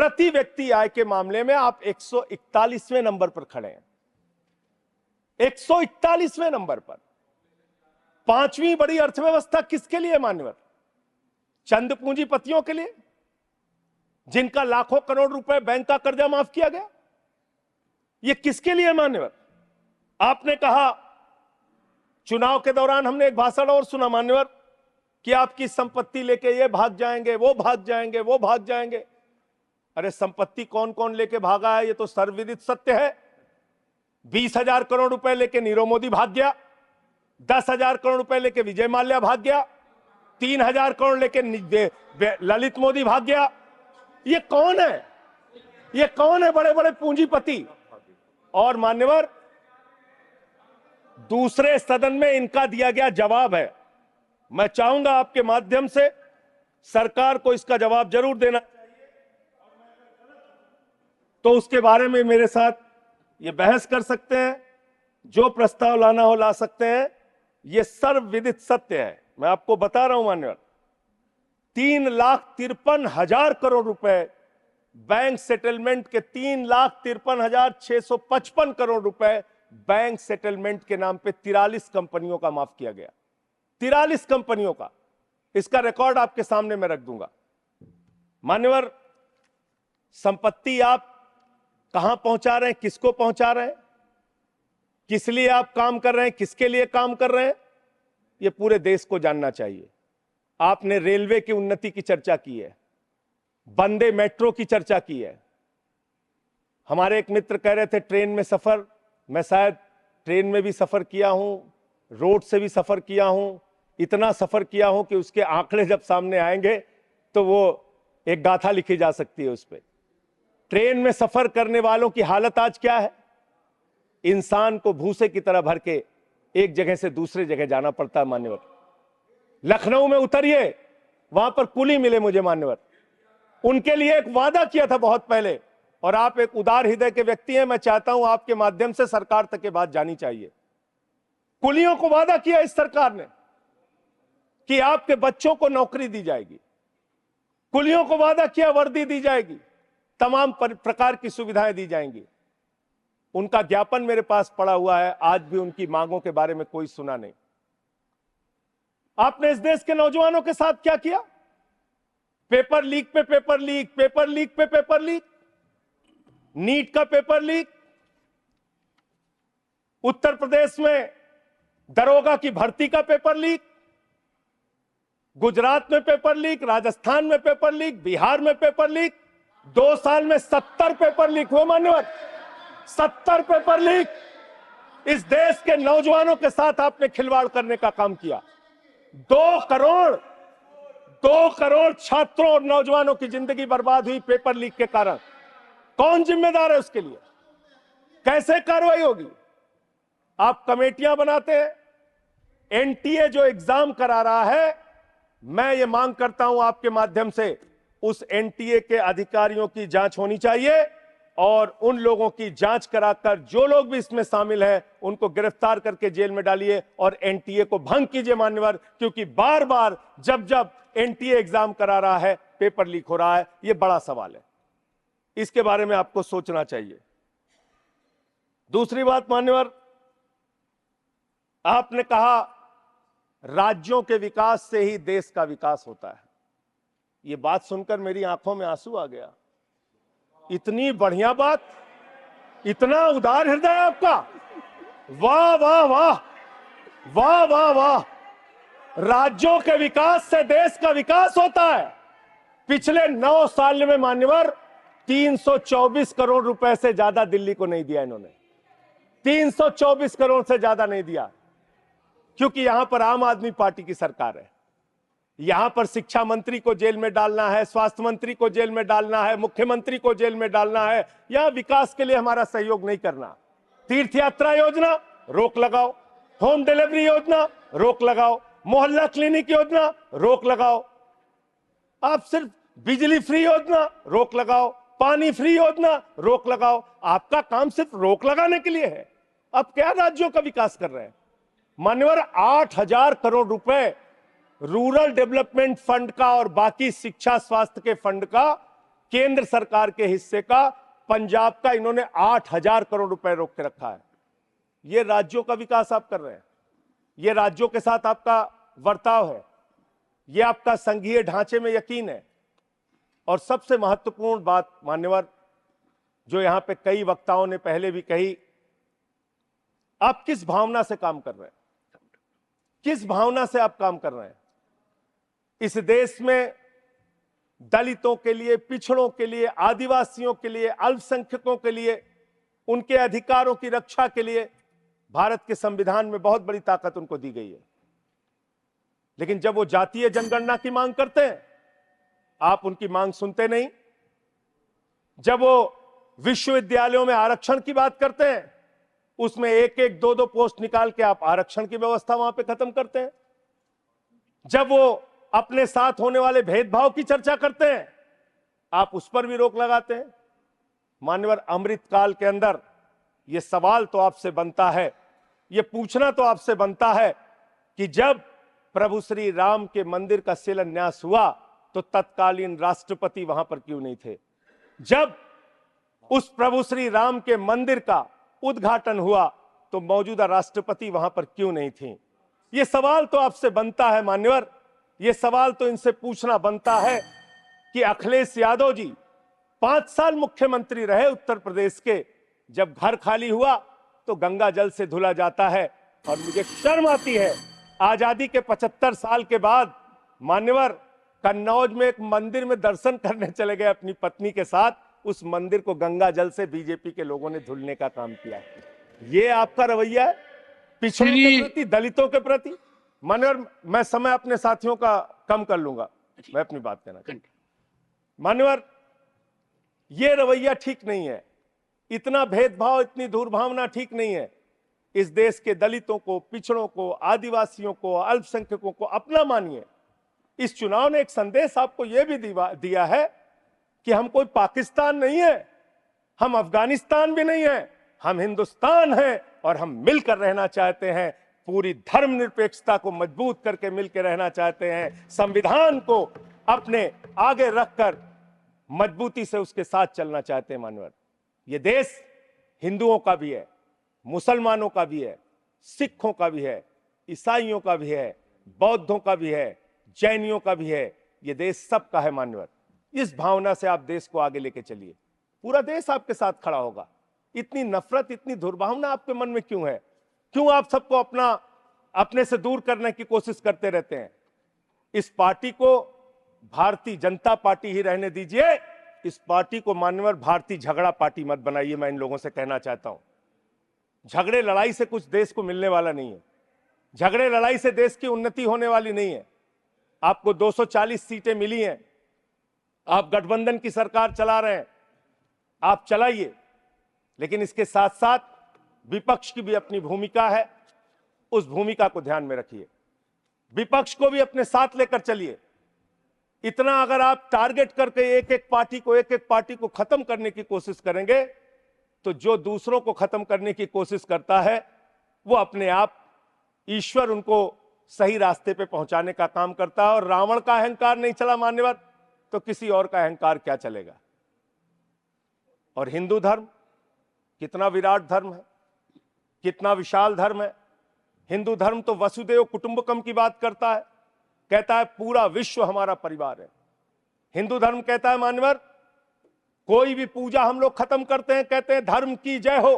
प्रति व्यक्ति आय के मामले में आप 141वें नंबर पर खड़े हैं, 141वें नंबर पर। पांचवी बड़ी अर्थव्यवस्था किसके लिए मान्यवर? चंद पूंजीपतियों के लिए, जिनका लाखों करोड़ रुपए बैंक का कर्जा माफ किया गया। यह किसके लिए मान्यवर? आपने कहा, चुनाव के दौरान हमने एक भाषण और सुना मान्यवर, कि आपकी संपत्ति लेके ये भाग जाएंगे, वो भाग जाएंगे, वो भाग जाएंगे। अरे संपत्ति कौन कौन लेके भागा है, ये तो सर्वविदित सत्य है। 20,000 करोड़ रुपए लेके नीरव मोदी भाग गया, 10,000 करोड़ रुपए लेके विजय माल्या भाग गया, 3,000 करोड़ लेके ललित मोदी भाग गया। ये कौन है? ये कौन है बड़े बड़े पूंजीपति? और मान्यवर, दूसरे सदन में इनका दिया गया जवाब है। मैं चाहूंगा आपके माध्यम से सरकार को इसका जवाब जरूर देना चाहिए, तो उसके बारे में मेरे साथ ये बहस कर सकते हैं, जो प्रस्ताव लाना हो ला सकते हैं। ये सर्वविदित सत्य है। मैं आपको बता रहा हूं मान्यवर, 3,53,000 करोड़ रुपए बैंक सेटलमेंट के, 3,53,655 करोड़ रुपए बैंक सेटलमेंट के नाम पे 43 कंपनियों का माफ किया गया। 43 कंपनियों का। इसका रिकॉर्ड आपके सामने मैं रख दूंगा। मान्यवर, संपत्ति आप कहां पहुंचा रहे हैं, किसको पहुंचा रहे हैं, किस लिए आप काम कर रहे हैं, किसके लिए काम कर रहे हैं, यह पूरे देश को जानना चाहिए। आपने रेलवे की उन्नति की चर्चा की है, वंदे मेट्रो की चर्चा की है। हमारे एक मित्र कह रहे थे ट्रेन में सफर, मैं शायद ट्रेन में भी सफर किया हूं, रोड से भी सफर किया हूं, इतना सफर किया हूं कि उसके आंकड़े जब सामने आएंगे तो वो एक गाथा लिखी जा सकती है उस पर। ट्रेन में सफर करने वालों की हालत आज क्या है? इंसान को भूसे की तरह भर के एक जगह से दूसरे जगह जाना पड़ता है मान्यवर। लखनऊ में उतरिए, वहां पर कुली मिले मुझे मान्यवर, उनके लिए एक वादा किया था बहुत पहले, और आप एक उदार हृदय के व्यक्ति हैं, मैं चाहता हूं आपके माध्यम से सरकार तक ये बात जानी चाहिए। कुलियों को वादा किया इस सरकार ने कि आपके बच्चों को नौकरी दी जाएगी, कुलियों को वादा किया वर्दी दी जाएगी, तमाम प्रकार की सुविधाएं दी जाएंगी। उनका ज्ञापन मेरे पास पड़ा हुआ है, आज भी उनकी मांगों के बारे में कोई सुना नहीं। आपने इस देश के नौजवानों के साथ क्या किया? पेपर लीक पे पेपर लीक, पेपर लीक पे पेपर लीक, नीट का पेपर लीक, उत्तर प्रदेश में दरोगा की भर्ती का पेपर लीक, गुजरात में पेपर लीक, राजस्थान में पेपर लीक, बिहार में पेपर लीक। 2 साल में 70 पेपर लीक हुए मान्यवर, 70 पेपर लीक। इस देश के नौजवानों के साथ आपने खिलवाड़ करने का काम किया। 2 करोड़ छात्रों और नौजवानों की जिंदगी बर्बाद हुई पेपर लीक के कारण। कौन जिम्मेदार है उसके लिए? कैसे कार्रवाई होगी? आप कमेटियां बनाते हैं। एनटीए जो एग्जाम करा रहा है, मैं ये मांग करता हूं आपके माध्यम से, उस एनटीए के अधिकारियों की जांच होनी चाहिए, और उन लोगों की जांच कराकर जो लोग भी इसमें शामिल हैं उनको गिरफ्तार करके जेल में डालिए और एनटीए को भंग कीजिए मान्यवर, क्योंकि बार बार जब जब एनटीए एग्जाम करा रहा है पेपर लीक हो रहा है। यह बड़ा सवाल है, इसके बारे में आपको सोचना चाहिए। दूसरी बात मान्यवर, आपने कहा राज्यों के विकास से ही देश का विकास होता है। यह बात सुनकर मेरी आंखों में आंसू आ गया। इतनी बढ़िया बात, इतना उदार हृदय आपका, वाह वाह वाह, वाह वाह वाह। राज्यों के विकास से देश का विकास होता है। पिछले 9 साल में मान्यवर 324 करोड़ रुपए से ज्यादा दिल्ली को नहीं दिया इन्होंने, 324 करोड़ से ज्यादा नहीं दिया, क्योंकि यहां पर आम आदमी पार्टी की सरकार है। यहां पर शिक्षा मंत्री को जेल में डालना है, स्वास्थ्य मंत्री को जेल में डालना है, मुख्यमंत्री को जेल में डालना है। यहां विकास के लिए हमारा सहयोग नहीं करना। तीर्थ यात्रा योजना रोक लगाओ, होम डिलीवरी योजना रोक लगाओ, मोहल्ला क्लिनिक योजना रोक लगाओ, आप सिर्फ बिजली फ्री योजना रोक लगाओ, पानी फ्री योजना रोक लगाओ। आपका काम सिर्फ रोक लगाने के लिए है। अब क्या राज्यों का विकास कर रहे हैं मान्यवर? 8,000 करोड़ रुपए रूरल डेवलपमेंट फंड का और बाकी शिक्षा स्वास्थ्य के फंड का केंद्र सरकार के हिस्से का पंजाब का इन्होंने 8,000 करोड़ रुपए रोक के रखा है। ये राज्यों का विकास आप कर रहे हैं, ये राज्यों के साथ आपका वर्ताव है, ये आपका संघीय ढांचे में यकीन है। और सबसे महत्वपूर्ण बात मान्यवर, जो यहां पे कई वक्ताओं ने पहले भी कही, आप किस भावना से काम कर रहे हैं, किस भावना से आप काम कर रहे हैं। इस देश में दलितों के लिए, पिछड़ों के लिए, आदिवासियों के लिए, अल्पसंख्यकों के लिए, उनके अधिकारों की रक्षा के लिए भारत के संविधान में बहुत बड़ी ताकत उनको दी गई है। लेकिन जब वो जातीय जनगणना की मांग करते हैं, आप उनकी मांग सुनते नहीं। जब वो विश्वविद्यालयों में आरक्षण की बात करते हैं, उसमें एक एक दो दो पोस्ट निकाल के आप आरक्षण की व्यवस्था वहां पे खत्म करते हैं। जब वो अपने साथ होने वाले भेदभाव की चर्चा करते हैं, आप उस पर भी रोक लगाते हैं। मान्यवर, अमृतकाल के अंदर यह सवाल तो आपसे बनता है, यह पूछना तो आपसे बनता है कि जब प्रभु श्री राम के मंदिर का शिलान्यास हुआ तो तत्कालीन राष्ट्रपति वहां पर क्यों नहीं थे? जब उस प्रभु श्री राम के मंदिर का उद्घाटन हुआ तो मौजूदा राष्ट्रपति वहां पर क्यों नहीं थी? यह सवाल तो आपसे बनता है मान्यवर, यह सवाल तो इनसे पूछना बनता है कि अखिलेश यादव जी 5 साल मुख्यमंत्री रहे उत्तर प्रदेश के, जब घर खाली हुआ तो गंगा जल से धुला जाता है। और मुझे शर्म आती है, आजादी के 75 साल के बाद मान्यवर कन्नौज में एक मंदिर में दर्शन करने चले गए अपनी पत्नी के साथ, उस मंदिर को गंगा जल से बीजेपी के लोगों ने धुलने का काम किया। ये आपका रवैया है पिछड़ों के प्रति, दलितों के प्रति। मान्यवर, मैं समय अपने साथियों का कम कर लूंगा, मैं अपनी बात कहना चाहता हूं। मान्यवर, ये रवैया ठीक नहीं है, इतना भेदभाव, इतनी दुर्भावना ठीक नहीं है। इस देश के दलितों को, पिछड़ों को, आदिवासियों को, अल्पसंख्यकों को अपना मानिए। इस चुनाव ने एक संदेश आपको यह भी दिया है कि हम कोई पाकिस्तान नहीं है, हम अफगानिस्तान भी नहीं है, हम हिंदुस्तान हैं और हम मिलकर रहना चाहते हैं। पूरी धर्मनिरपेक्षता को मजबूत करके मिलकर रहना चाहते हैं। संविधान को अपने आगे रखकर मजबूती से उसके साथ चलना चाहते हैं। मानवर, ये देश हिंदुओं का भी है, मुसलमानों का भी है, सिखों का भी है, ईसाइयों का भी है, बौद्धों का भी है, जैनियों का भी है। ये देश सबका है मान्यवर। इस भावना से आप देश को आगे लेके चलिए, पूरा देश आपके साथ खड़ा होगा। इतनी नफरत, इतनी दुर्भावना आपके मन में क्यों है? क्यों आप सबको अपने से दूर करने की कोशिश करते रहते हैं? इस पार्टी को भारतीय जनता पार्टी ही रहने दीजिए। इस पार्टी को मान्यवर भारतीय झगड़ा पार्टी मत बनाइए। मैं इन लोगों से कहना चाहता हूं, झगड़े लड़ाई से कुछ देश को मिलने वाला नहीं है। झगड़े लड़ाई से देश की उन्नति होने वाली नहीं है। आपको 240 सीटें मिली हैं, आप गठबंधन की सरकार चला रहे हैं, आप चलाइए, लेकिन इसके साथ साथ विपक्ष की भी अपनी भूमिका है, उस भूमिका को ध्यान में रखिए। विपक्ष को भी अपने साथ लेकर चलिए। इतना अगर आप टारगेट करके एक एक पार्टी को खत्म करने की कोशिश करेंगे तो जो दूसरों को खत्म करने की कोशिश करता है वो अपने आप ईश्वर उनको सही रास्ते पे पहुंचाने का काम करता है। और रावण का अहंकार नहीं चला मान्यवर तो किसी और का अहंकार क्या चलेगा? और हिंदू धर्म कितना विराट धर्म है, कितना विशाल धर्म है। हिंदू धर्म तो वसुदेव कुटुंबकम की बात करता है, कहता है पूरा विश्व हमारा परिवार है। हिंदू धर्म कहता है मान्यवर, कोई भी पूजा हम लोग खत्म करते हैं, कहते हैं धर्म की जय हो,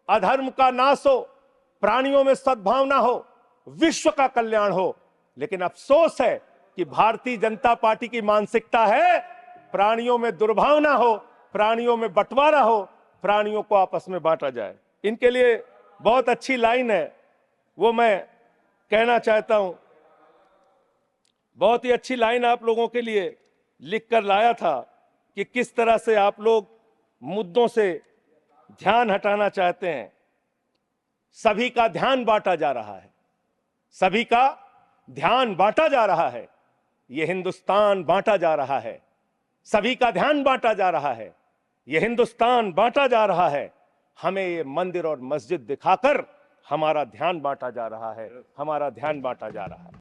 अधर्म का नाश हो, प्राणियों में सद्भावना हो, विश्व का कल्याण हो। लेकिन अफसोस है कि भारतीय जनता पार्टी की मानसिकता है प्राणियों में दुर्भावना हो, प्राणियों में बंटवारा हो, प्राणियों को आपस में बांटा जाए। इनके लिए बहुत अच्छी लाइन है, वो मैं कहना चाहता हूं। बहुत ही अच्छी लाइन आप लोगों के लिए लिख कर लाया था कि किस तरह से आप लोग मुद्दों से ध्यान हटाना चाहते हैं। सभी का ध्यान बांटा जा रहा है, सभी का ध्यान बांटा जा रहा है। यह हिंदुस्तान बांटा जा रहा है, सभी का ध्यान बांटा जा रहा है, यह हिंदुस्तान बांटा जा रहा है। हमें ये मंदिर और मस्जिद दिखाकर हमारा ध्यान बांटा जा रहा है, हमारा ध्यान बांटा जा रहा है।